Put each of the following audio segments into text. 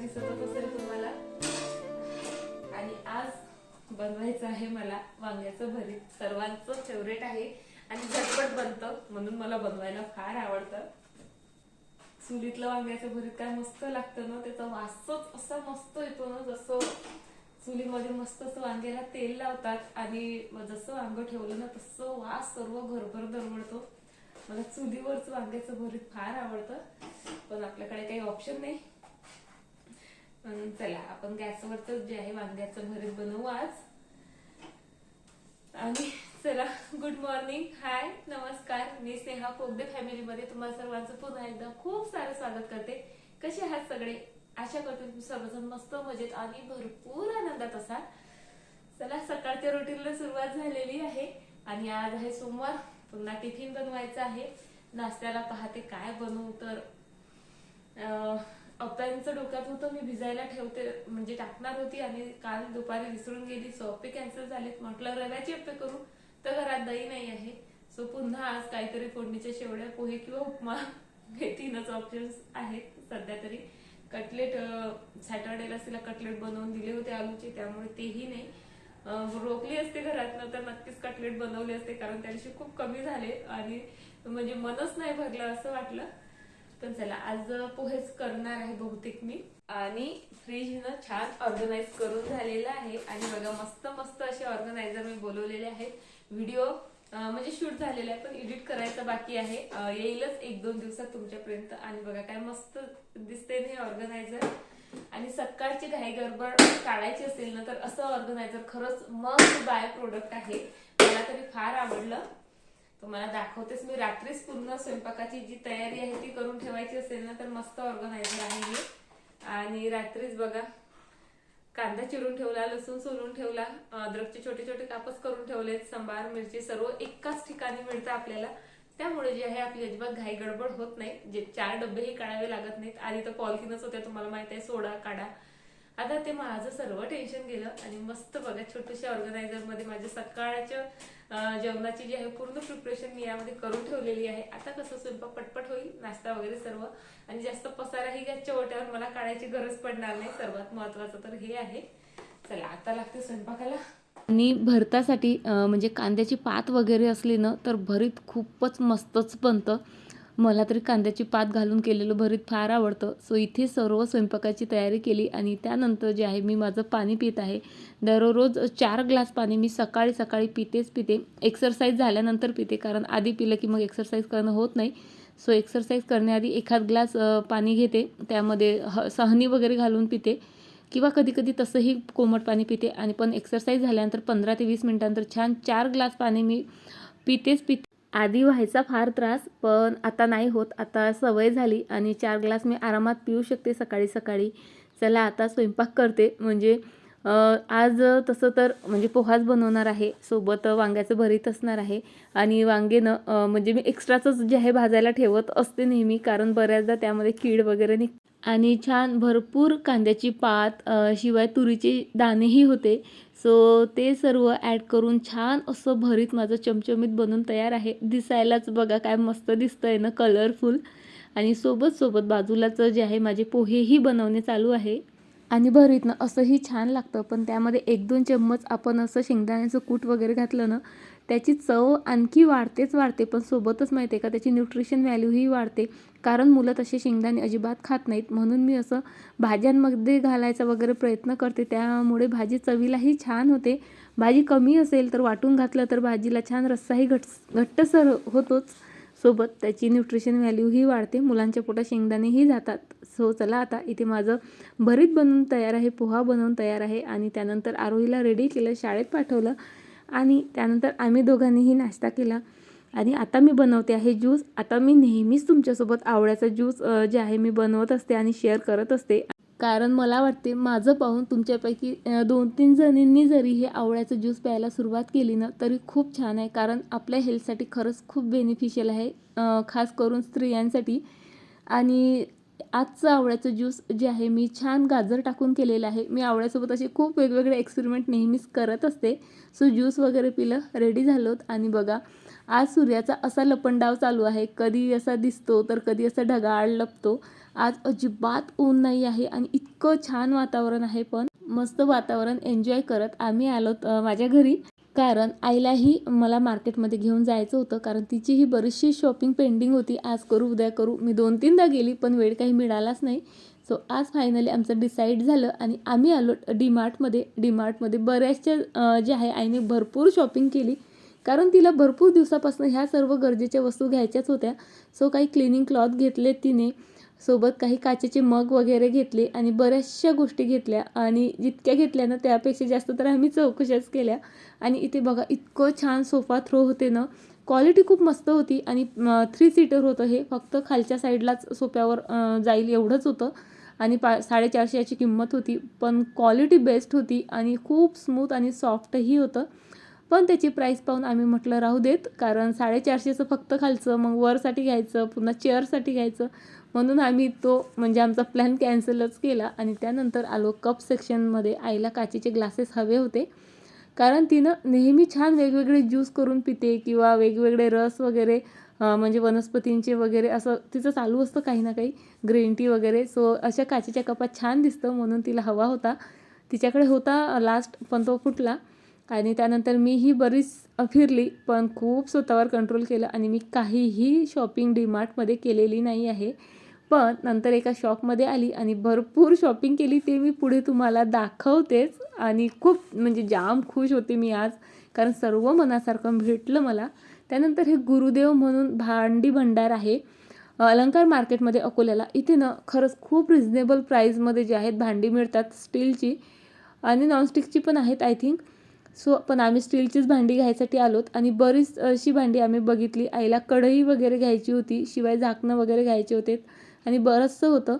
दिसतच असेल तुम्हाला। आणि आज बनवायचं आहे मला वांग्याचं भरीत, सर्वांचं फेवरेट आहे आणि झटपट बनतं म्हणून मला बनवायला फार आवडतं। चुलीतलं वांग्याचं भरीत काय मस्त लागतं ना, त्याचा वासच असा मस्त येतो ना, जसं चुलीमध्ये मस्त असं वांग्याला तेल लावतात आणि जसं वांग ठेवलं ना तसं वास सर्व घरभर दरवळतो। मला चुलीवरच वांग्याचं भरीत फार आवडतं, पण आपल्याकडे काही ऑप्शन नाही। चला आपण गॅसवरच जे आहे वांग्याचं भरीत बनवू आज। आणि चला, गुड मॉर्निंग, हाय, नमस्कार, मी स्नेहा पोगदे फॅमिलीमध्ये तुम्हा सर्वांचं पुन्हा एकदा खूप सारं स्वागत करते। कसे आहात सगळे? आशा करते तुम्ही सर्वजण मस्त मजेत आणि भरपूर आनंदात असाल। चला, सकाळच्या रुटीनला सुरुवात झालेली आहे आणि आज आहे सोमवार, पुन्हा टिफिन बनवायचा आहे। नाश्त्याला पाहते काय बनवू, तर अप्प्यांचं डोक्यात होतं मी भिजायला ठेवते म्हणजे टाकणार होती आणि काल दुपारी विसरून गेली, सो अप्पे कॅन्सल झालेत। म्हटलं रव्याचे अप्पे करू, तर घरात दही नाही आहे, सो पुन्हा आज काहीतरी फोडणीच्या शेवड्या, पोहे किंवा उपमा हे तीनच ऑप्शन्स आहेत सध्या तरी। कटलेट सॅटर्डेला तिला कटलेट बनवून दिले होते आलूचे, त्यामुळे तेही नाही। रोखली असते घरातनं तर नक्कीच कटलेट बनवले असते, कारण त्या दिवशी खूप कमी झाले आणि म्हणजे मनच नाही भरलं असं वाटलं। तर चला, आज पोहेच करणार आहे बहुतेक मी। आणि फ्रीज ना छान ऑर्गनाइज करून झालेला आहे आणि बघा मस्त मस्त असे ऑर्गनायझर मी बोलवलेले आहेत। व्हिडिओ म्हणजे शूट झालेला आहे, पण एडिट करायचं बाकी आहे, येईलच 1-2 दिवसात तुमच्यापर्यंत। आणि बघा काय मस्त दिसते हे ऑर्गनायझर। आणि सकाळची घाई गडबड काढायची असेल ना, तर असं ऑर्गनायझर खरंच मस्त बाय प्रोडक्ट आहे, मला तरी फार आवडलं। तुम्हाला दाखवतेच मी। रात्रीच पूर्ण स्वयंपाकाची जी तयारी आहे ती करून ठेवायची असेल ना, तर मस्त ऑर्गनायझर आहे हे। आणि रात्रीच बघा कांदा चिरून ठेवला, लसूण सोलून ठेवला, अद्रकचे छोटे छोटे कापच करून ठेवले, सांबार मिरची सर्व एकाच ठिकाणी मिळतं आपल्याला, त्यामुळे जे आहे आपली अजिबात घाई गडबड होत नाही। जे 4 डब्बेही काढावे लागत नाहीत। आधी तर पॉलिथिनच होत्या, तुम्हाला माहित आहे, सोडा काढा। आता ते माझं सर्व टेन्शन गेलं आणि मस्त बघा छोट्याशा ऑर्गनायझर मध्ये माझ्या सकाळच्या जेवणाची जी आहे पूर्ण प्रिपरेशन मी यामध्ये करून ठेवलेली आहे। आता कसं स्वयंपाक पटपट होईल, नाश्ता वगैरे सर्व, आणि जास्त पसाराही गॅसच्या ओट्यावर मला काढायची गरज पडणार नाही। सर्वात महत्वाचं तर हे आहे। चला, आता लागते स्वयंपाकाला। आणि भरतासाठी म्हणजे कांद्याची पात वगैरे असली ना, तर भरीत खूपच मस्तच बनतं। मला तरी कांद्याची पात घालून केलेलं भरीत फार आवडतं। सो इथे सर्व स्वयंपाकाची तयारी केली आणि त्यानंतर जे आहे मी माझं पाणी पित आहे। दररोज 4 ग्लास पाणी मी सकाळी सकाळी पिते। एक्सरसाइज झाल्यानंतर पिते, कारण आधी पिलं की मग एक्सरसाइज करणं होत नाही। सो एक्सरसाइज करण्याआधी एखाद ग्लास पाणी घेते, त्यामध्ये सहनी वगैरे घालून पिते, किंवा कधी कधी तसंही कोमट पाणी पिते। आणि पण एक्सरसाइज झाल्यानंतर 15 ते 20 मिनिटांनंतर छान 4 ग्लास पाणी मी पिते। आधी व्हायचा फार त्रास, पण आता नाही होत, आता सवय झाली आणि 4 ग्लास मी आरामात पिऊ शकते सकाळी सकाळी। चला, आता स्वयंपाक करते। म्हणजे आज तसं तर म्हणजे पोहाच बनवणार आहे, सोबत वांग्याचं भरीत असणार आहे। आणि वांगेनं म्हणजे मी एक्स्ट्राच जे आहे भाजायला ठेवत असते नेहमी, कारण बऱ्याचदा त्यामध्ये कीड वगैरे निघते। आणि छान भरपूर कांद्याची पात, शिवाय तुरीचे दाणेही होते। सो ते सर्व ॲड करून छान असं भरीत माझं चमचमीत बनून तयार आहे। दिसायलाच बघा काय मस्त दिसतंय ना, कलरफुल। आणि सोबत बाजूलाच जे आहे माझे पोहेही बनवणे चालू आहे। आणि भरीत ना असंही छान लागतं, पण त्यामध्ये 1-2 चम्मच आपण असं शेंगदाण्याचं कूट वगैरे घातलं ना, त्याची चव आणखी वाढते। पण सोबतच माहिती आहे का, त्याची न्यूट्रिशन व्हॅल्यूही वाढते, कारण मुलं तसे शेंगदाणे अजिबात खात नाहीत। म्हणून मी असं भाज्यांमध्ये घालायचा वगैरे प्रयत्न करते, त्यामुळे भाजी चवीलाही छान होते। भाजी कमी असेल तर वाटून घातलं तर भाजीला छान रस्साही घट्टसर होतोच, सोबत त्याची न्यूट्रिशन व्हॅल्यूही वाढते, मुलांच्या पोटात शेंगदाणेही जातात। सो चला, आता इथे माझं भरीत बनवून तयार आहे, पोहा बनवून तयार आहे। आणि त्यानंतर आरोहीला रेडी केलं, शाळेत पाठवलं आणि त्यानंतर आम्ही दोघांनीही नाश्ता केला। आणि आता मी बनवते आहे ज्यूस। आता मी नेहमीच तुमच्यासोबत आवळ्याचा ज्यूस जे आहे मी बनवत असते आणि शेअर करत असते, कारण मला वाटते माझं पाहून तुमच्यापैकी 2-3 जणींनी जरी हे आवळ्याचं ज्यूस प्यायला सुरुवात केली ना, तरी खूप छान आहे, कारण आपल्या हेल्थसाठी खरंच खूप बेनिफिशियल आहे, खास करून स्त्रियांसाठी। आणि आजचं आवळ्याचं ज्यूस जे आहे मी छान गाजर टाकून केलेलं आहे। मी आवळ्यासोबत असे खूप वेगवेगळे एक्सपेरिमेंट नेहमीच करत असते। सो ज्यूस वगैरे पिलं, रेडी झालोत आणि बघा आज सूर्याचा असा लपंडाव चालू आहे, कधी असा दिसतो तर कधी असा ढगाळ लपतो. आज अजिबात ऊन नाही आहे आणि इतकं छान वातावरण आहे. पण मस्त वातावरण एन्जॉय करत आम्ही आलोत माझ्या घरी. कारण आईलाही मला मार्केटमध्ये घेऊन जायचं होतं, कारण तिचीही बरीचशी शॉपिंग पेंडिंग होती. आज करू उद्या करू मी 2-3दा गेली पण वेळ काही मिळालाच नाही. सो आज फायनली आमचं डिसाईड झालं आणि आम्ही आलो डीमार्टमध्ये बऱ्याचशा जे आहे आईने भरपूर शॉपिंग केली, कारण तिला भरपूर दिवसापासून ह्या सर्व गरजेच्या वस्तू घ्यायच्याच होत्या. सो काही क्लिनिंग क्लॉथ घेतले तिने, सोबत काही काचेचे मग वगैरे घेतले आणि बऱ्याचशा गोष्टी घेतल्या. आणि जितक्या घेतल्या ना त्यापेक्षा जास्त तर आम्ही चौकशाच केल्या. आणि इथे बघा इतकं छान सोफा थ्रो होते ना, क्वालिटी खूप मस्त होती. आणि 3 सीटर होतं हे, फक्त खालच्या साईडलाच सोफ्यावर जाईल एवढंच होतं. आणि 450 याची किंमत होती, पण क्वालिटी बेस्ट होती आणि खूप स्मूथ आणि सॉफ्टही होतं. पण त्याची प्राईस पाहून आम्ही म्हटलं राहू देत, कारण 450चं फक्त खालचं, मग वरसाठी घ्यायचं, पुन्हा चेअरसाठी घ्यायचं, म्हणून आम्ही तो म्हणजे आमचा प्लॅन कॅन्सलच केला. आणि त्यानंतर आलो कप सेक्शनमध्ये. आईला काचेचे ग्लासेस हवे होते, कारण तिनं नेहमी छान वेगवेगळे ज्यूस करून पिते किंवा वेगवेगळे रस वगैरे म्हणजे वनस्पतींचे वगैरे असं तिचं चालू असतं काही ना काही, ग्रीन टी वगैरे. सो अशा काचेच्या कपात छान दिसतं म्हणून तिला हवा होता. तिच्याकडे होता लास्ट, पण तो फुटला. आणि त्यानंतर मीही बरीच फिरली, पण खूप स्वतःवर कंट्रोल केलं आणि मी काहीही शॉपिंग डीमार्टमध्ये केलेली नाही आहे. पण नंतर एका शॉपमध्ये आली आणि भरपूर शॉपिंग केली, ते मी पुढे तुम्हाला दाखवतेच. आणि खूप म्हणजे जाम खुश होते मी आज, कारण सर्व मनासारखं भेटलं मला. त्यानंतर हे गुरुदेव म्हणून भांडी भंडार आहे अलंकार मार्केटमध्ये अकोल्याला. इथे ना खरंच खूप रिझनेबल प्राईजमध्ये जे आहेत भांडी मिळतात, स्टीलची आणि नॉनस्टिकची पण आहेत आय थिंक. सो पण आम्ही स्टीलचीच भांडी घ्यायसाठी आलोत. आणि बरीच अशी भांडी आम्ही बघितली. आईला कढई वगैरे घ्यायची होती, शिवाय झाकणं वगैरे घ्यायचे होते आणि बरंचसं होतं.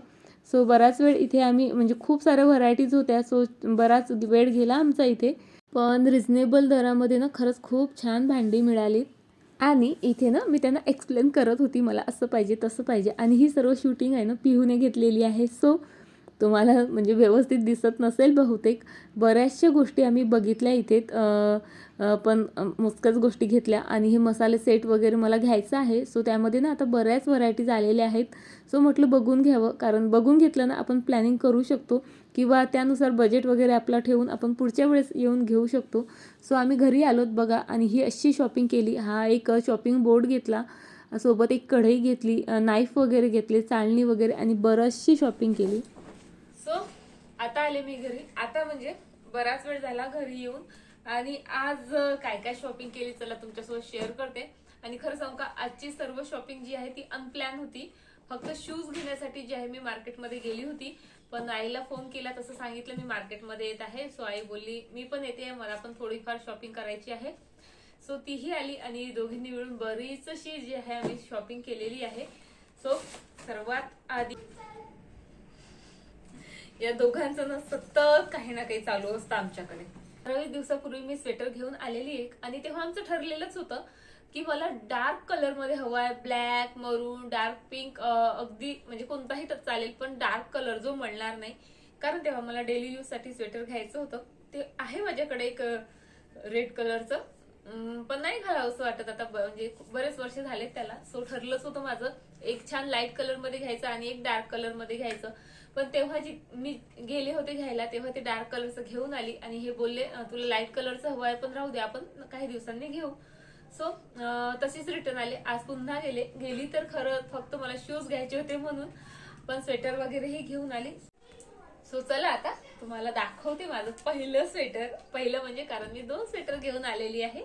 सो बराच वेळ इथे आम्ही म्हणजे खूप साऱ्या व्हरायटीज होत्या, सो बराच वेळ गेला आमचा इथे. पण रिझनेबल दरामध्ये ना खरंच खूप छान भांडी मिळाली. आणि इथे ना मी त्यांना एक्सप्लेन करत होती मला असं पाहिजे तसं पाहिजे. आणि ही सर्व शूटिंग आहे ना पिहूने घेतलेली आहे. सो तुम्हाला म्हणजे व्यवस्थित दिसत नसेल बहुतेक. बऱ्याचशा गोष्टी आम्ही बघितल्या इथे, पण मोजक्याच गोष्टी घेतल्या. आणि हे मसाले सेट वगैरे मला घ्यायचं आहे. सो त्यामध्ये ना आता बऱ्याच व्हरायटीज आलेल्या आहेत. सो म्हटलं बघून घ्यावं, कारण बघून घेतलं ना आपण प्लॅनिंग करू शकतो किंवा त्यानुसार बजेट वगैरे आपला ठेवून आपण पुढच्या वेळेस येऊन घेऊ शकतो. सो आम्ही घरी आलोत बघा आणि ही अशी शॉपिंग केली. हा एक शॉपिंग बोर्ड घेतला, सोबत एक कढई घेतली, नाईफ वगैरे घेतली, चाळणी वगैरे, आणि बरीचशी शॉपिंग केली. सो आता आले मी घरी. आता म्हणजे बराच वेळ झाला घरी येऊन. आणि आज काय काय शॉपिंग केली चला तुमच्यासोबत शेअर करते. आणि खरं सांगू का, आजची सर्व शॉपिंग जी आहे ती अनप्लॅन होती. फक्त शूज घेण्यासाठी जी आहे मी मार्केटमध्ये गेली होती, पण आईला फोन केला, तसं सांगितलं मी मार्केटमध्ये येत आहे. सो आई बोलली मी पण येते, मला पण थोडीफार शॉपिंग करायची आहे. सो तीही आली आणि दोघींनी मिळून बरीच अशी जी आहे आम्ही शॉपिंग केलेली आहे. सो सर्वात आधी या दोघांचं ना सतत काही ना काही चालू असतं आमच्याकडे. 15 दिवसापूर्वी मी स्वेटर घेऊन आलेली एक, आणि तेव्हा आमचं ठरलेलंच होतं की मला डार्क कलर मध्ये हवाय, ब्लॅक, मरून, डार्क पिंक, अगदी म्हणजे कोणताही तर चालेल, पण डार्क कलर जो म्हणणार नाही. कारण तेव्हा मला डेली यूज साठी स्वेटर घ्यायचं होतं. ते आहे माझ्याकडे एक रेड कलरचं, पण नाही घालावं असं वाटत आता, म्हणजे बरेच वर्ष झालेत त्याला. सो ठरलंच होतं माझं एक छान लाईट कलर मध्ये घ्यायचं आणि एक डार्क कलर मध्ये घ्यायचं. पण तेव्हा जी मी गेले होते घ्यायला, तेव्हा ते डार्क कलरचं घेऊन आली आणि हे बोलले तुला लाईट कलरचं हवं आहे, पण राहू दे आपण काही दिवसांनी घेऊ. सो तशीच रिटर्न आले. आज पुन्हा गेली तर खरं फक्त मला शूज घ्यायचे होते म्हणून, पण स्वेटर वगैरेही घेऊन आली. सो चला आता तुम्हाला दाखवते माझं पहिलं स्वेटर. पहिलं म्हणजे कारण मी 2 स्वेटर घेऊन आलेली आहे.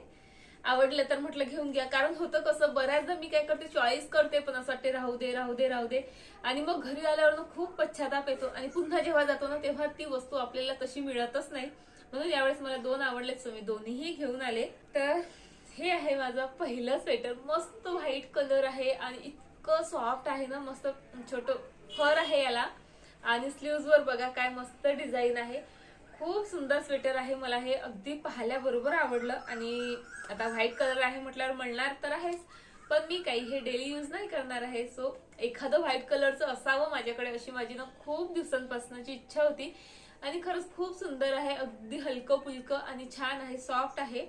आवडलं तर म्हटलं घेऊन घ्या. कारण होतं कसं, बऱ्याचदा मी काय करते चॉईस करते, पण असं वाटते राहू दे राहू दे राहू दे, आणि मग घरी आल्यावर खूप पश्चाताप येतो आणि पुन्हा जेव्हा जातो ना तेव्हा ती वस्तू आपल्याला तशी मिळतच नाही. म्हणून यावेळेस मला 2 आवडलेत, सो मी दोन्हीही घेऊन आले. तर हे आहे माझं पहिलं स्वेटर. मस्त व्हाईट कलर आहे आणि इतकं सॉफ्ट आहे ना, मस्त छोटं फर आहे याला. आणि स्लीव्ज वर बघा काय मस्त डिझाईन आहे. खूप सुंदर स्वेटर आहे. मला हे अगदी पाहिल्याबरोबर आवडलं. आणि आता व्हाईट कलर आहे म्हटल्यावर म्हणणार तर आहेच, पण मी काही हे डेली यूज नाही करणार आहे. सो एखादं व्हाईट कलरचं असावं माझ्याकडे, अशी माझी ना खूप दिवसांपासूनची इच्छा होती. आणि खरंच खूप सुंदर आहे, अगदी हलकं पुलकं आणि छान आहे, सॉफ्ट आहे.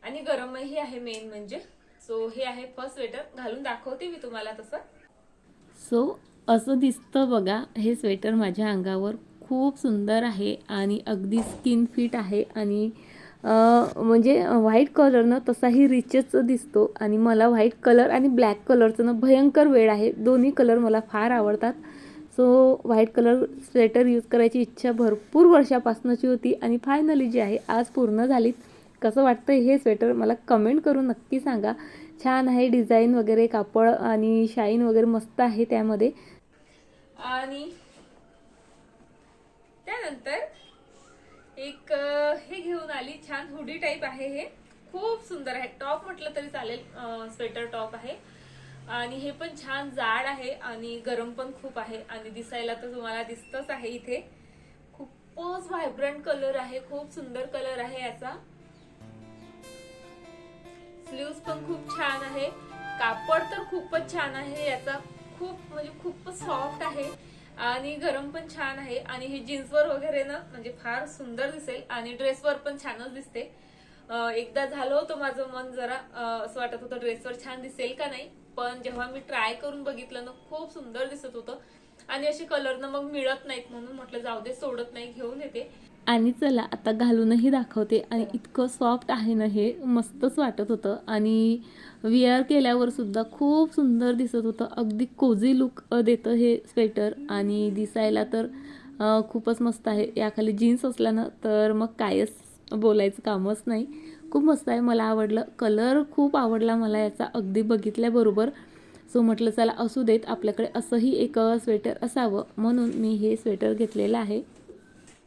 आणि गरमही आहे मेन म्हणजे. सो हे आहे फर्स्ट स्वेटर, घालून दाखवते मी तुम्हाला तसं. सो असं दिसतं बघा हे स्वेटर माझ्या अंगावर. खूप सुंदर आहे आणि अगदी स्किन फिट आहे आणि म्हणजे व्हाईट कलरनं तसाही रिचच दिसतो आणि मला व्हाईट कलर आणि ब्लॅक कलरचं ना भयंकर वेड आहे. दोन्ही कलर मला फार आवडतात. So white colour sweater use करायची इच्छा भरपूर वर्षापासूनची होती आणि फायनली जी आहे आज पूर्ण झाली. कसं वाटतं हे स्वेटर मला कमेंट करून नक्की सांगा. छान आहे डिझाईन वगैरे, कापड आणि शाईन वगैरे मस्त आहे त्यामध्ये. आणि त्यानंतर एक हे घेऊन आली, छान हुडी टाईप आहे. हे खूप सुंदर आहे, टॉप म्हटलं तरी चालेल, स्वेटर टॉप आहे. आणि हे पण छान जाड आहे आणि गरम पण खूप आहे आणि दिसायला तर तुम्हाला दिसतच आहे इथे. खूपच व्हायब्रंट कलर आहे, खूप सुंदर कलर आहे याचा. स्लीव्स पण खूप छान आहे, कापड तर खूपच छान आहे याचा. खूप म्हणजे खूपच सॉफ्ट आहे आणि गरम पण छान आहे. आणि हे जीन्सवर वगैरे ना म्हणजे फार सुंदर दिसेल आणि ड्रेसवर पण छानच दिसते. एकदा झालं होतं माझं मन जरा असं वाटत होतं ड्रेसवर छान दिसेल का नाही, पण जेव्हा मी ट्राय करून बघितलं ना खूप सुंदर दिसत होतं. आणि असे कलर ना मग मिळत नाहीत म्हणून म्हटलं जाऊ दे, सोडत नाही, घेऊन येते. आणि चला आता घालूनही दाखवते. आणि इतकं सॉफ्ट आहे ना हे, मस्तच वाटत होतं आणि विअर केल्यावर सुद्धा खूप सुंदर दिसत होतं. अगदी कोझी लुक देतं हे स्वेटर आणि दिसायला तर खूपच मस्त आहे. याखाली जीन्स असला ना तर मग कायच बोलायचं कामच नाही. खूप मस्त आहे, मला आवडलं. कलर खूप आवडला मला याचा अगदी बघितल्याबरोबर. सो म्हटलं चला असू देत, आपल्याकडे असंही एक स्वेटर असावं म्हणून मी हे स्वेटर घेतलेलं आहे.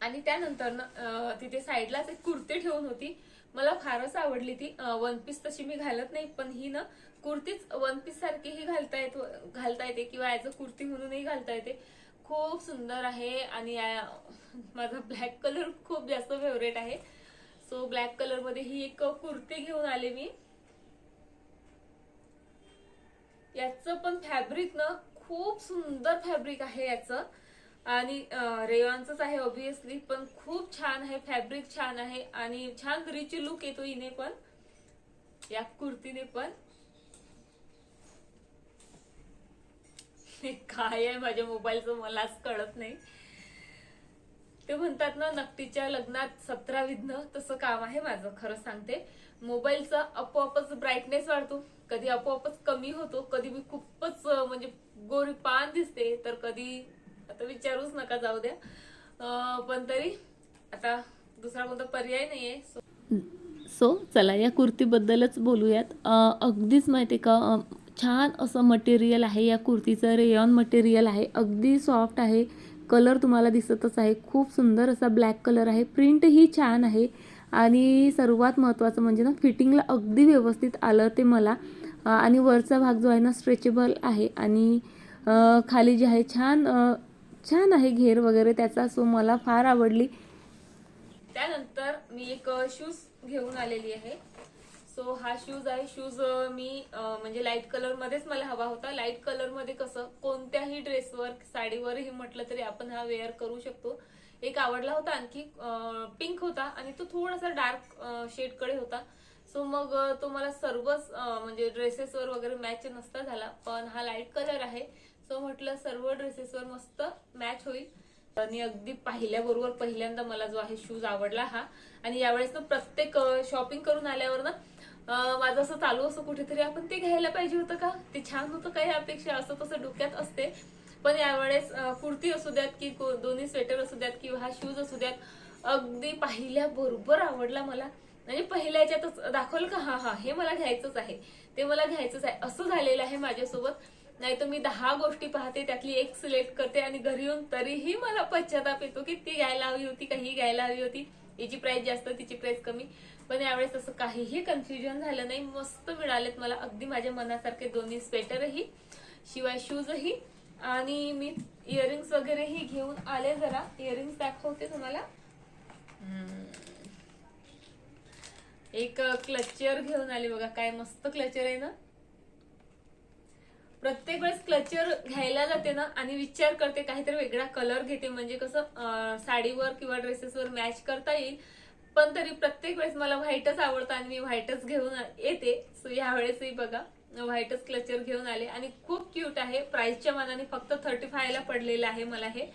आणि त्यानंतर ना तिथे साईडलाच एक कुर्ती ठेवून होती, मला फारच आवडली ती. वन पीस तशी मी घालत नाही, पण ही ना कुर्तीच वन पीस सारखीही घालता येते किंवा ॲज अ कुर्ती म्हणूनही घालता येते. खूप सुंदर आहे आणि माझा ब्लॅक कलर खूप जास्त फेवरेट आहे. सो ब्लॅक कलर मध्ये ही एक कुर्ती घेऊन आले मी. याचं पण फॅब्रिक ना खूप सुंदर फॅब्रिक आहे याचं. आणि रेयॉनच आहे ऑब्विसली, पण खूप छान आहे फॅब्रिक, छान आहे आणि छान रिच लुक येतो हिने पण, या कुर्तीने पण. काय आहे माझ्या मोबाईलचं मलाच कळत नाही. ते म्हणतात ना नकटीच्या लग्नात 17 विघ्न, तसं काम आहे माझं. खरं सांगते, मोबाईलचा आपोआपच ब्राईटनेस वाढतो, कधी आपोआपच कमी होतो, कधी मी खूपच म्हणजे गोरी पान दिसते, तर कधी आता विचारूच नका, जाऊ द्या. पण तरी आता दुसरा कोणता पर्याय नाहीये. सो चला या कुर्तीबद्दलच बोलूयात. अगदीच माहिती का, छान असं मटेरियल आहे या कुर्तीचं. रेयॉन मटेरियल आहे, अगदी सॉफ्ट आहे. कलर तुम्हाला दिसतच आहे, खूप सुंदर असा ब्लॅक कलर आहे. प्रिंटही छान आहे आणि सर्वात महत्त्वाचं म्हणजे ना फिटिंगला अगदी व्यवस्थित आलं ते मला. आणि वरचा भाग जो आहे ना स्ट्रेचेबल आहे आणि खाली जे आहे छान छान आहे घेर वगैरे त्याचा. सो मला फार आवडली. त्यानंतर मी एक शूज घेऊन आलेली आहे. सो हा शूज आहे. शूज मी म्हणजे लाईट कलर मध्येच मला हवा होता. लाईट कलर मध्ये कसं कोणत्याही ड्रेसवर, साडीवरही म्हटलं तरी आपण हा वेअर करू शकतो. एक आवडला होता आणखी, पिंक होता आणि तो थोडासा डार्क शेड कडे होता. सो मग तो मला सर्वच म्हणजे ड्रेसेसवर वगैरे मॅच नसता झाला, पण हा लाईट कलर आहे. सो म्हटलं सर्व ड्रेसेसवर मस्त मॅच होईल. आणि अगदी पाहिल्याबरोबर पहिल्यांदा मला जो आहे शूज आवडला हा. आणि यावेळेस ना प्रत्येक शॉपिंग करून आल्यावर ना माझं असं चालू असं कुठेतरी आपण ते घ्यायला पाहिजे होतं का, ते छान होतं काही अपेक्षा, असं तसं डोक्यात असते. पण यावेळेस कुर्ती असू द्यात की दोन्ही स्वेटर असू द्यात किंवा हा शूज असू द्यात, अगदी पाहिल्याबरोबर आवडला मला. म्हणजे पहिल्या याच्यातच दाखवलं का हा हा हे मला घ्यायचंच आहे, ते मला घ्यायचंच आहे, असं झालेलं आहे माझ्यासोबत. नाही तर मी 10 गोष्टी पाहते, त्यातली एक सिलेक्ट करते आणि घरी येऊन तरीही मला पश्चाताप येतो की ती घ्यायला हवी होती, काही घ्यायला हवी होती, याची प्राइस जास्त तिची प्राइस कमी. पण यावेळेस असं काहीही कन्फ्युजन झालं नाही, मस्त मिळालेत मला अगदी माझ्या मनासारखे दोन्ही स्वेटरही, शिवाय शूजही. आणि मी इयरिंग्स वगैरेही घेऊन आले. जरा इयरिंग्स दाखवते तुम्हाला. एक क्लचर घेऊन आले बघा, काय मस्त क्लचर आहे ना. प्रत्येक वेळेस क्लचर घ्यायला जाते ना आणि विचार करते काहीतरी वेगळा कलर घेते, म्हणजे कसं साडीवर किंवा ड्रेसेसवर मॅच करता येईल. पण तरी प्रत्येक वेळेस मला व्हाईटच आवडतं आणि मी व्हाईटच घेऊन येते. सो ह्या वेळेसही बघा व्हाईटच क्लचर घेऊन आले आणि खूप क्यूट आहे. प्राइसच्या मानाने फक्त 35 ला पडलेलं आहे मला हे.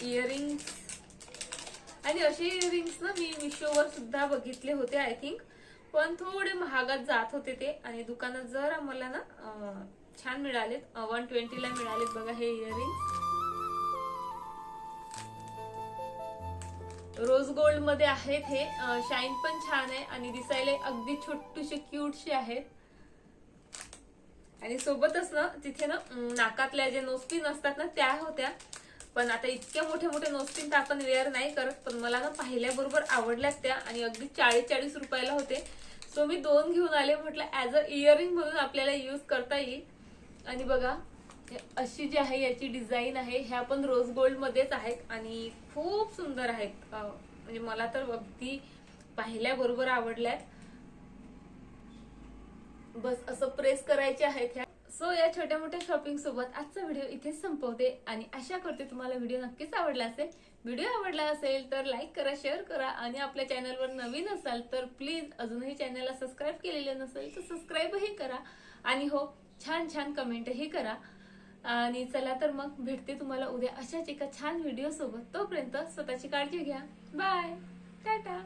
इयरिंग्स आणि असे इयरिंग्स ना मी मिशोवर सुद्धा बघितले होते आय थिंक, पण थोडे महागात जात होते ते आणि दुकानात जर आम्हाला ना छान मिळालेत. 120 ला मिळालेत बघा हे इयरिंग्स. रोज गोल्ड मध्ये आहेत हे. शाईन पण छान आहे आणि दिसायला अगदी छोटूशे क्यूटशे आहेत. आणि सोबतच ना तिथे ना नाकातल्या जे नोजपिन असतात ना त्या होत्या, पण आता इतक्या मोठे मोठे नोजपिन तर आपण वेअर नाही करत, पण मला ना पाहिल्याबरोबर आवडल्यात त्या आणि अगदी 40-40 रुपयाला होते. सो मी 2 घेऊन आले. म्हटलं ऍज अ इयरिंग म्हणून आपल्याला यूज करता येईल. आणि बघा अशी जी आहे याची डिझाईन आहे, ह्या पण रोज गोल्ड मध्येच आहेत आणि खूप सुंदर आहेत. म्हणजे मला तर अगदी पाहिल्याबरोबर आवडल्यात. बस असं प्रेस करायचे आहेत ह्या. सो या छोट्या मोठ्या शॉपिंग सोबत आजचा व्हिडिओ इथेच संपवते आणि आशा करते तुम्हाला व्हिडिओ नक्कीच आवडला असेल. व्हिडिओ आवडला असेल तर लाईक करा, शेअर करा आणि आपल्या चॅनलवर नवीन असाल तर प्लीज अजूनही चॅनलला सबस्क्राईब केलेलं नसेल तर सबस्क्राईबही करा आणि हो छान छान कमेंटही करा. आणि चला तर मग भेटते तुम्हाला उद्या अशाच एका छान व्हिडिओ सोबत. तोपर्यंत स्वतःची काळजी घ्या. बाय, टाटा.